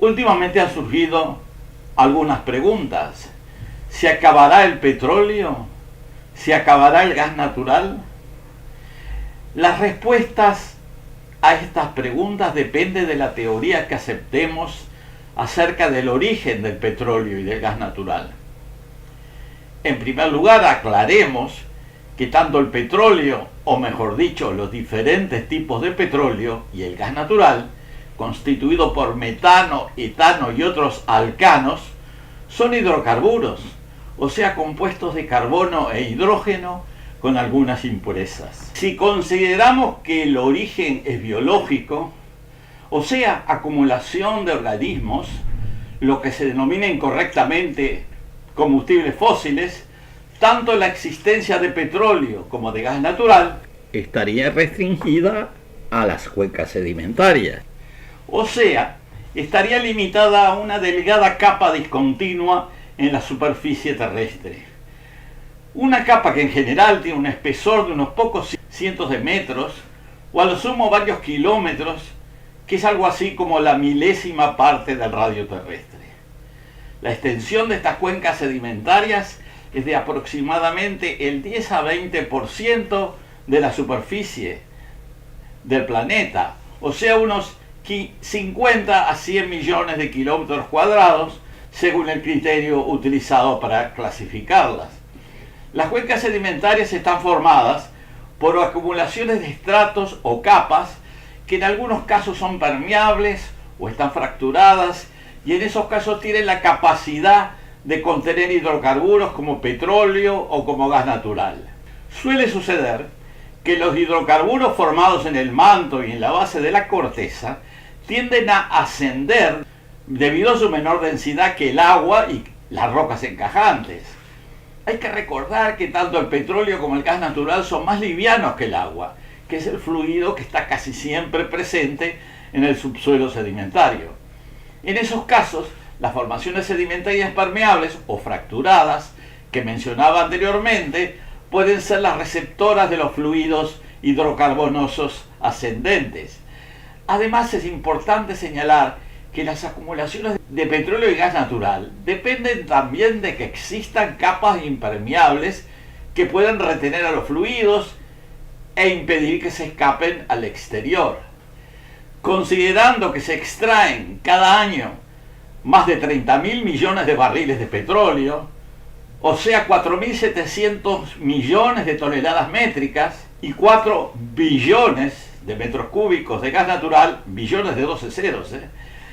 Últimamente han surgido algunas preguntas. ¿Se acabará el petróleo? ¿Se acabará el gas natural? Las respuestas a estas preguntas dependen de la teoría que aceptemos acerca del origen del petróleo y del gas natural. En primer lugar, aclaremos que tanto el petróleo, o mejor dicho, los diferentes tipos de petróleo y el gas natural, constituido por metano, etano y otros alcanos, son hidrocarburos, o sea, compuestos de carbono e hidrógeno con algunas impurezas. Si consideramos que el origen es biológico, o sea, acumulación de organismos, lo que se denomina incorrectamente combustibles fósiles, tanto la existencia de petróleo como de gas natural estaría restringida a las cuencas sedimentarias. O sea, estaría limitada a una delgada capa discontinua en la superficie terrestre. Una capa que en general tiene un espesor de unos pocos cientos de metros, o a lo sumo varios kilómetros, que es algo así como la milésima parte del radio terrestre. La extensión de estas cuencas sedimentarias es de aproximadamente el 10 a 20% de la superficie del planeta, o sea, unos 50 a 100 millones de kilómetros cuadrados, según el criterio utilizado para clasificarlas. Las cuencas sedimentarias están formadas por acumulaciones de estratos o capas que en algunos casos son permeables o están fracturadas, y en esos casos tienen la capacidad de contener hidrocarburos como petróleo o como gas natural. Suele suceder que los hidrocarburos formados en el manto y en la base de la corteza tienden a ascender debido a su menor densidad que el agua y las rocas encajantes. Hay que recordar que tanto el petróleo como el gas natural son más livianos que el agua, que es el fluido que está casi siempre presente en el subsuelo sedimentario. En esos casos, las formaciones sedimentarias permeables o fracturadas que mencionaba anteriormente pueden ser las receptoras de los fluidos hidrocarbonosos ascendentes. Además, es importante señalar que las acumulaciones de petróleo y gas natural dependen también de que existan capas impermeables que puedan retener a los fluidos e impedir que se escapen al exterior. Considerando que se extraen cada año más de 30.000 millones de barriles de petróleo, o sea, 4.700 millones de toneladas métricas y 4 billones de metros cúbicos de gas natural, billones de 12 ceros,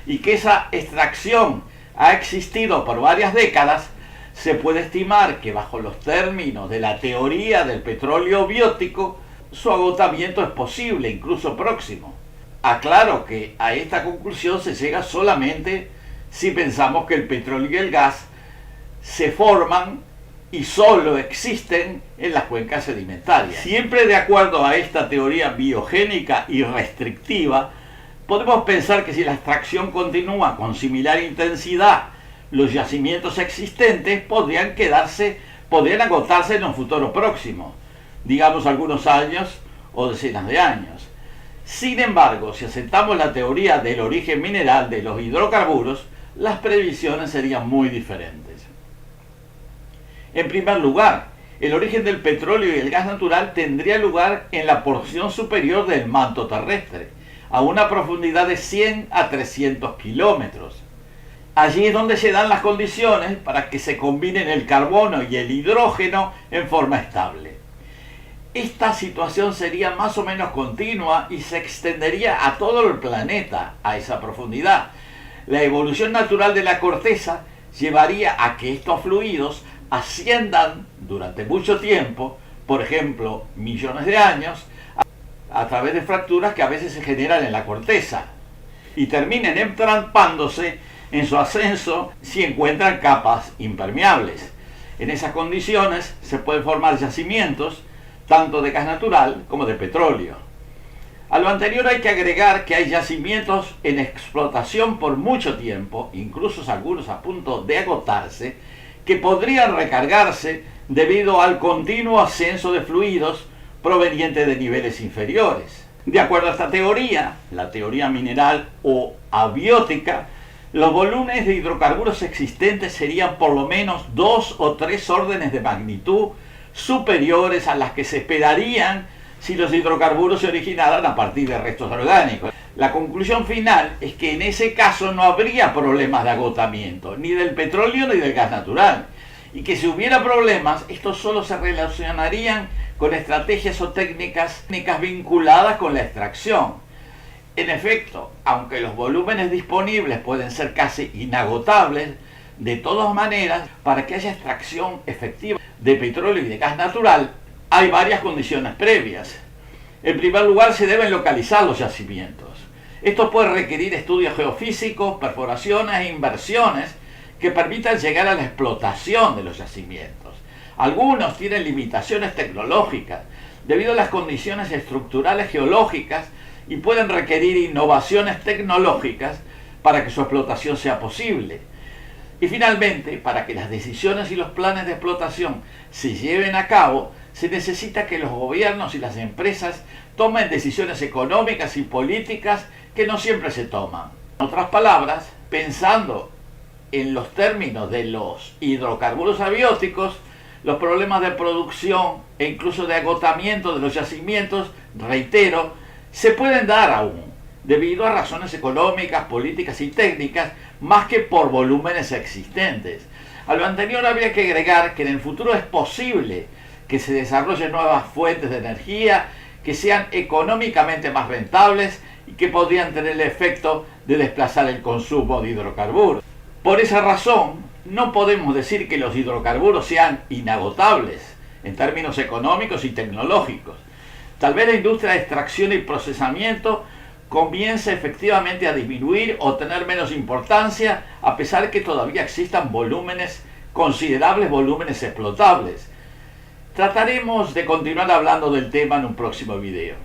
y que esa extracción ha existido por varias décadas, se puede estimar que bajo los términos de la teoría del petróleo biótico, su agotamiento es posible, incluso próximo. Aclaro que a esta conclusión se llega solamente si pensamos que el petróleo y el gas se forman y solo existen en las cuencas sedimentarias. Siempre de acuerdo a esta teoría biogénica y restrictiva, podemos pensar que si la extracción continúa con similar intensidad, los yacimientos existentes podrían agotarse en un futuro próximo, digamos algunos años o decenas de años. Sin embargo, si aceptamos la teoría del origen mineral de los hidrocarburos, las previsiones serían muy diferentes. En primer lugar, el origen del petróleo y el gas natural tendría lugar en la porción superior del manto terrestre, a una profundidad de 100 a 300 kilómetros. Allí es donde se dan las condiciones para que se combinen el carbono y el hidrógeno en forma estable. Esta situación sería más o menos continua y se extendería a todo el planeta a esa profundidad. La evolución natural de la corteza llevaría a que estos fluidos asciendan durante mucho tiempo, por ejemplo, millones de años, a través de fracturas que a veces se generan en la corteza, y terminen entrampándose en su ascenso si encuentran capas impermeables. En esas condiciones se pueden formar yacimientos tanto de gas natural como de petróleo. A lo anterior hay que agregar que hay yacimientos en explotación por mucho tiempo, incluso algunos a punto de agotarse, que podrían recargarse debido al continuo ascenso de fluidos provenientes de niveles inferiores. De acuerdo a esta teoría, la teoría mineral o abiótica, los volúmenes de hidrocarburos existentes serían por lo menos 2 o 3 órdenes de magnitud superiores a las que se esperarían si los hidrocarburos se originaran a partir de restos orgánicos. La conclusión final es que en ese caso no habría problemas de agotamiento, ni del petróleo ni del gas natural, y que si hubiera problemas, estos solo se relacionarían con estrategias o técnicas vinculadas con la extracción. En efecto, aunque los volúmenes disponibles pueden ser casi inagotables, de todas maneras, para que haya extracción efectiva de petróleo y de gas natural, hay varias condiciones previas. En primer lugar, se deben localizar los yacimientos. Esto puede requerir estudios geofísicos, perforaciones e inversiones que permitan llegar a la explotación de los yacimientos. Algunos tienen limitaciones tecnológicas debido a las condiciones estructurales geológicas y pueden requerir innovaciones tecnológicas para que su explotación sea posible. Y finalmente, para que las decisiones y los planes de explotación se lleven a cabo, se necesita que los gobiernos y las empresas tomen decisiones económicas y políticas que no siempre se toman. En otras palabras, pensando en los términos de los hidrocarburos abióticos, los problemas de producción e incluso de agotamiento de los yacimientos, reitero, se pueden dar aún, debido a razones económicas, políticas y técnicas, más que por volúmenes existentes. A lo anterior habría que agregar que en el futuro es posible que se desarrollen nuevas fuentes de energía que sean económicamente más rentables y que podrían tener el efecto de desplazar el consumo de hidrocarburos. Por esa razón, no podemos decir que los hidrocarburos sean inagotables en términos económicos y tecnológicos. Tal vez la industria de extracción y procesamiento comience efectivamente a disminuir o tener menos importancia, a pesar que todavía existan considerables volúmenes explotables. Trataremos de continuar hablando del tema en un próximo video.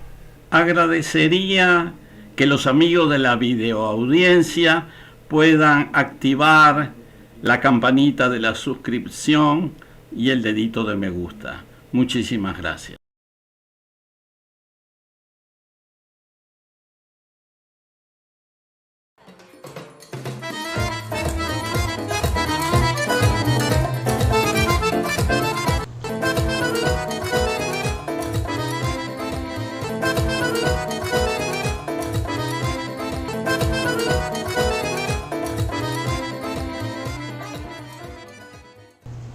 Agradecería que los amigos de la videoaudiencia puedan activar la campanita de la suscripción y el dedito de me gusta. Muchísimas gracias.